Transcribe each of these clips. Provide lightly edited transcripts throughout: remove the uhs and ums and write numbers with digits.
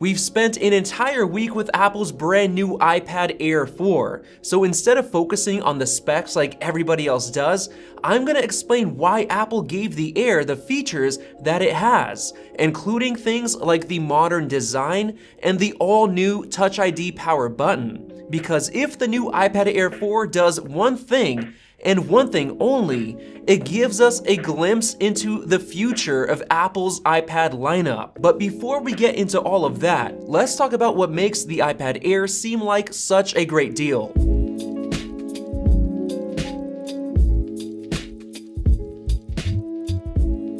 We've spent an entire week with Apple's brand new iPad Air 4, so instead of focusing on the specs like everybody else does, I'm gonna explain why Apple gave the Air the features that it has, including things like the modern design and the all-new Touch ID power button. Because if the new iPad Air 4 does one thing, and one thing only, it gives us a glimpse into the future of Apple's iPad lineup. But before we get into all of that, let's talk about what makes the iPad Air seem like such a great deal.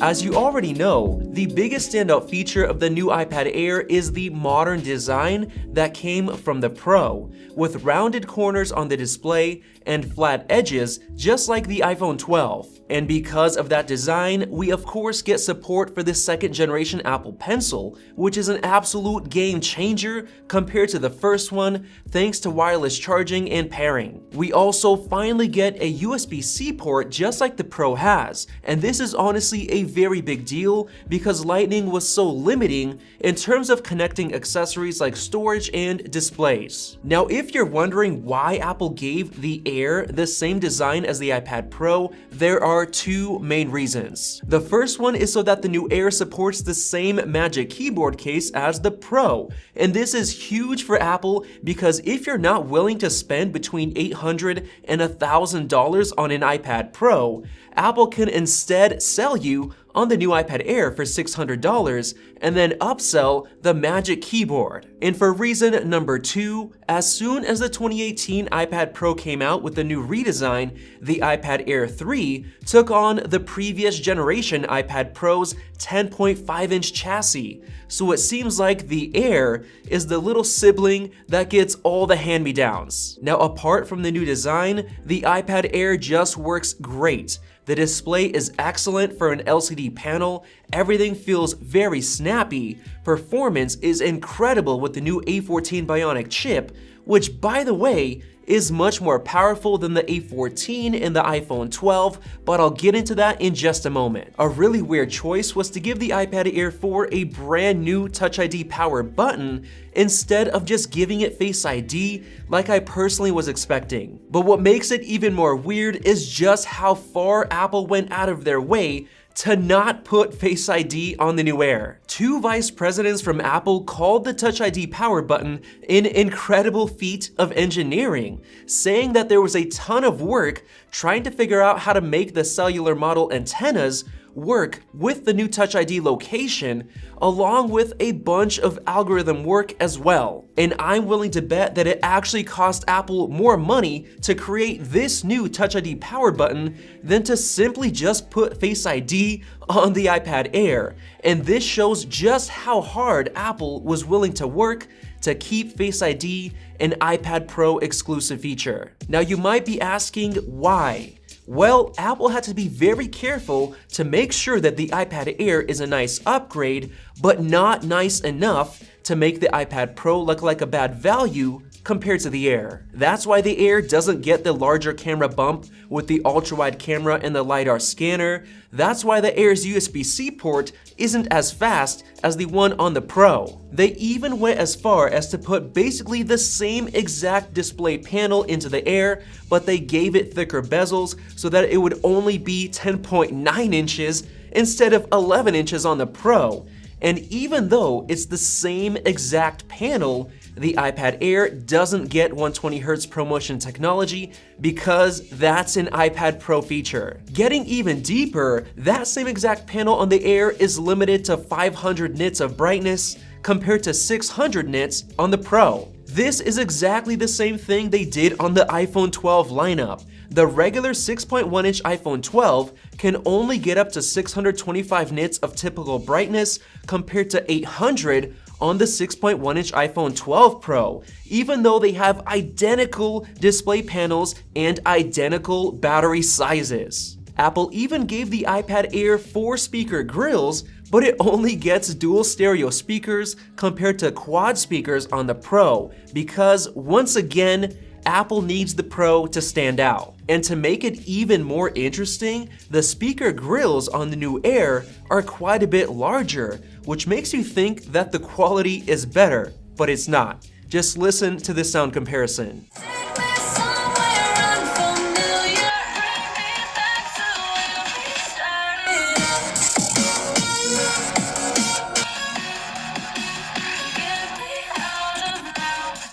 As you already know, the biggest standout feature of the new iPad Air is the modern design that came from the Pro, with rounded corners on the display and flat edges just like the iPhone 12. And because of that design, we of course get support for the second generation Apple Pencil, which is an absolute game changer compared to the first one thanks to wireless charging and pairing. We also finally get a USB-C port just like the Pro has, and this is honestly a very big deal because Lightning was so limiting in terms of connecting accessories like storage and displays. Now, if you're wondering why Apple gave the Air the same design as the iPad Pro, there are two main reasons. The first one is so that the new Air supports the same Magic Keyboard case as the Pro, and this is huge for Apple because if you're not willing to spend between $800 and $1,000 on an iPad Pro, Apple can instead sell you on the new iPad Air for $600 and then upsell the Magic Keyboard. And for reason number two, as soon as the 2018 iPad Pro came out with the new redesign, the iPad Air 3 took on the previous generation iPad Pro's 10.5-inch chassis. So it seems like the Air is the little sibling that gets all the hand-me-downs. Now, apart from the new design, the iPad Air just works great. The display is excellent for an LCD panel, everything feels very snappy, performance is incredible with the new A14 Bionic chip, which by the way, is much more powerful than the A14 in the iPhone 12, but I'll get into that in just a moment. A really weird choice was to give the iPad Air 4 a brand new Touch ID power button instead of just giving it Face ID like I personally was expecting. But what makes it even more weird is just how far Apple went out of their way to not put Face ID on the new Air. Two vice presidents from Apple called the Touch ID power button an incredible feat of engineering, saying that there was a ton of work trying to figure out how to make the cellular model antennas work with the new Touch ID location, along with a bunch of algorithm work as well. And I'm willing to bet that it actually cost Apple more money to create this new Touch ID power button than to simply just put Face ID on the iPad Air. And this shows just how hard Apple was willing to work to keep Face ID an iPad Pro exclusive feature. Now you might be asking why? Well, Apple had to be very careful to make sure that the iPad Air is a nice upgrade, but not nice enough to make the iPad Pro look like a bad value compared to the Air. That's why the Air doesn't get the larger camera bump with the ultra-wide camera and the LiDAR scanner. That's why the Air's USB-C port isn't as fast as the one on the Pro. They even went as far as to put basically the same exact display panel into the Air, but they gave it thicker bezels so that it would only be 10.9 inches instead of 11 inches on the Pro. And even though it's the same exact panel, the iPad Air doesn't get 120Hz ProMotion technology because that's an iPad Pro feature. Getting even deeper, that same exact panel on the Air is limited to 500 nits of brightness compared to 600 nits on the Pro. This is exactly the same thing they did on the iPhone 12 lineup. The regular 6.1-inch iPhone 12 can only get up to 625 nits of typical brightness compared to 800 on the 6.1-inch iPhone 12 Pro, even though they have identical display panels and identical battery sizes. Apple even gave the iPad Air 4-speaker grills, but it only gets dual stereo speakers compared to quad speakers on the Pro, because once again, Apple needs the Pro to stand out. And to make it even more interesting, the speaker grills on the new Air are quite a bit larger, which makes you think that the quality is better, but it's not. Just listen to this sound comparison.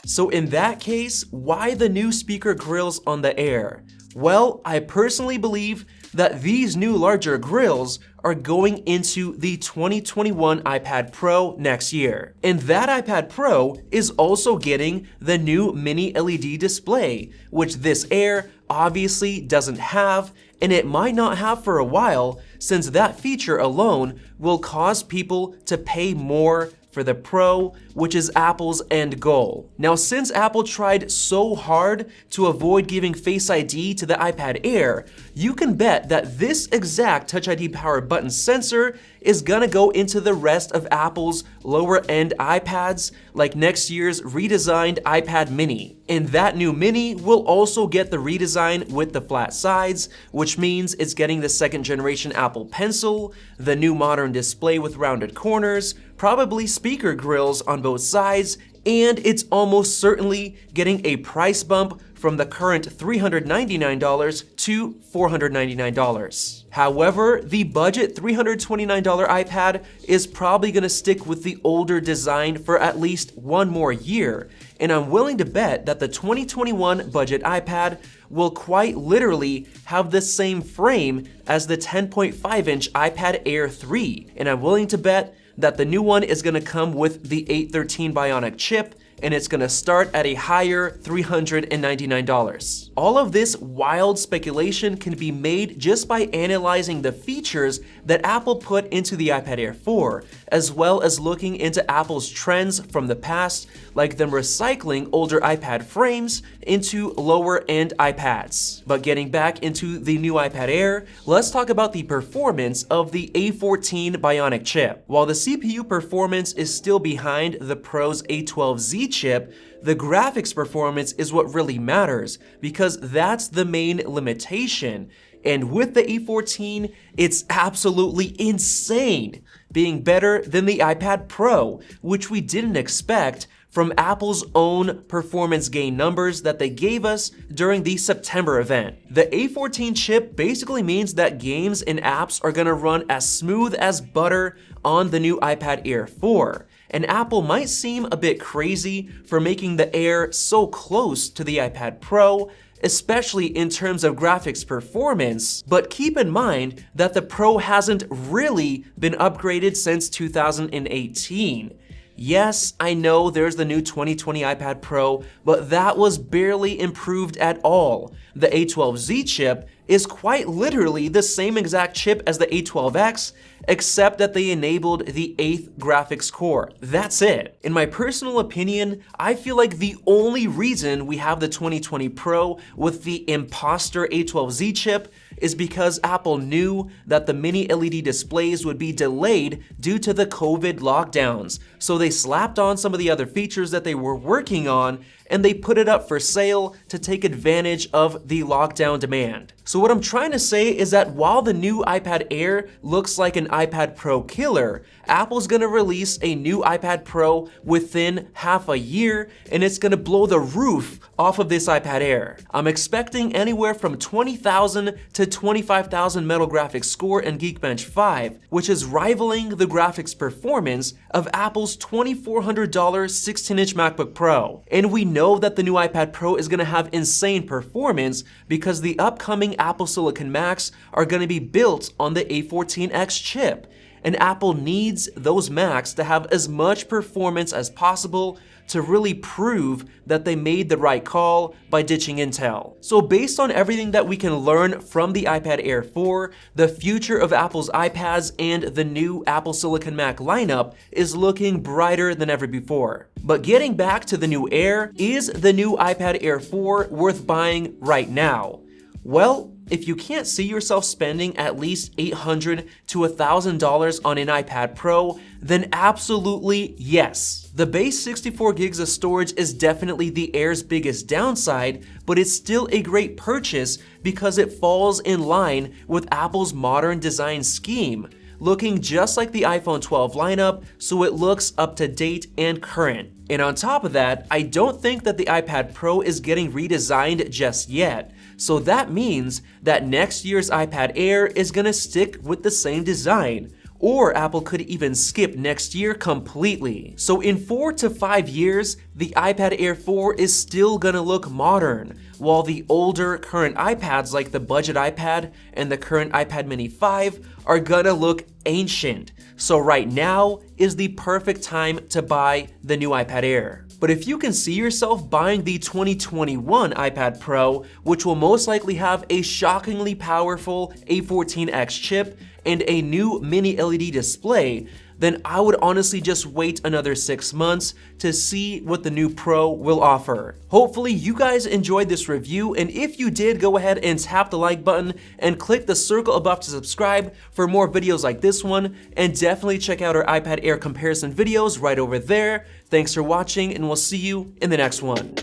So in that case, why the new speaker grills on the Air? Well, I personally believe that these new larger grills are going into the 2021 iPad Pro next year. And that iPad Pro is also getting the new mini LED display, which this Air obviously doesn't have, and it might not have for a while, since that feature alone will cause people to pay more for the Pro, which is Apple's end goal. Now, since Apple tried so hard to avoid giving Face ID to the iPad Air, you can bet that this exact Touch ID powered button sensor is gonna go into the rest of Apple's lower-end iPads, like next year's redesigned iPad mini. And that new mini will also get the redesign with the flat sides, which means it's getting the second generation Apple Pencil, the new modern display with rounded corners, probably speaker grills on both sides, and it's almost certainly getting a price bump from the current $399 to $499. However, the budget $329 iPad is probably gonna stick with the older design for at least one more year, and I'm willing to bet that the 2021 budget iPad will quite literally have the same frame as the 10.5-inch iPad Air 3, and I'm willing to bet that the new one is gonna come with the A14 Bionic chip, and it's gonna start at a higher $399. All of this wild speculation can be made just by analyzing the features that Apple put into the iPad Air 4, as well as looking into Apple's trends from the past, like them recycling older iPad frames into lower-end iPads. But getting back into the new iPad Air, let's talk about the performance of the A14 Bionic chip. While the CPU performance is still behind the Pro's A12Z chip, the graphics performance is what really matters, because that's the main limitation. And with the A14, it's absolutely insane, being better than the iPad Pro, which we didn't expect from Apple's own performance gain numbers that they gave us during the September event. The A14 chip basically means that games and apps are gonna run as smooth as butter on the new iPad Air 4. And Apple might seem a bit crazy for making the Air so close to the iPad Pro, especially in terms of graphics performance, but keep in mind that the Pro hasn't really been upgraded since 2018. Yes, I know there's the new 2020 iPad Pro, but that was barely improved at all. The A12Z chip is quite literally the same exact chip as the A12X, except that they enabled the 8th graphics core. That's it. In my personal opinion, I feel like the only reason we have the 2020 Pro with the imposter A12Z chip is because Apple knew that the mini LED displays would be delayed due to the COVID lockdowns. So they slapped on some of the other features that they were working on, and they put it up for sale to take advantage of the lockdown demand. So what I'm trying to say is that while the new iPad Air looks like an iPad Pro killer, Apple's gonna release a new iPad Pro within half a year, and it's gonna blow the roof off of this iPad Air. I'm expecting anywhere from 20,000 to 25,000 Metal Graphics score in Geekbench 5, which is rivaling the graphics performance of Apple's $2,400 16-inch MacBook Pro. And we know that the new iPad Pro is gonna have insane performance because the upcoming Apple Silicon Macs are gonna be built on the A14X chip. And Apple needs those Macs to have as much performance as possible to really prove that they made the right call by ditching Intel. So based on everything that we can learn from the iPad Air 4, the future of Apple's iPads and the new Apple Silicon Mac lineup is looking brighter than ever before. But getting back to the new Air, is the new iPad Air 4 worth buying right now? Well, If you can't see yourself spending at least $800 to $1,000 on an iPad Pro, then absolutely yes. The base 64 gigs of storage is definitely the Air's biggest downside, but it's still a great purchase because it falls in line with Apple's modern design scheme, looking just like the iPhone 12 lineup, so it looks up to date and current. And on top of that, I don't think that the iPad Pro is getting redesigned just yet. So that means that next year's iPad Air is gonna stick with the same design. Or Apple could even skip next year completely. So in 4 to 5 years, the iPad Air 4 is still gonna look modern, while the older current iPads like the budget iPad and the current iPad mini 5 are gonna look ancient. So right now is the perfect time to buy the new iPad Air. But if you can see yourself buying the 2021 iPad Pro, which will most likely have a shockingly powerful A14X chip and a new mini LED display, then I would honestly just wait another 6 months to see what the new Pro will offer. Hopefully you guys enjoyed this review, and if you did, go ahead and tap the like button and click the circle above to subscribe for more videos like this one, and definitely check out our iPad Air comparison videos right over there. Thanks for watching, and we'll see you in the next one.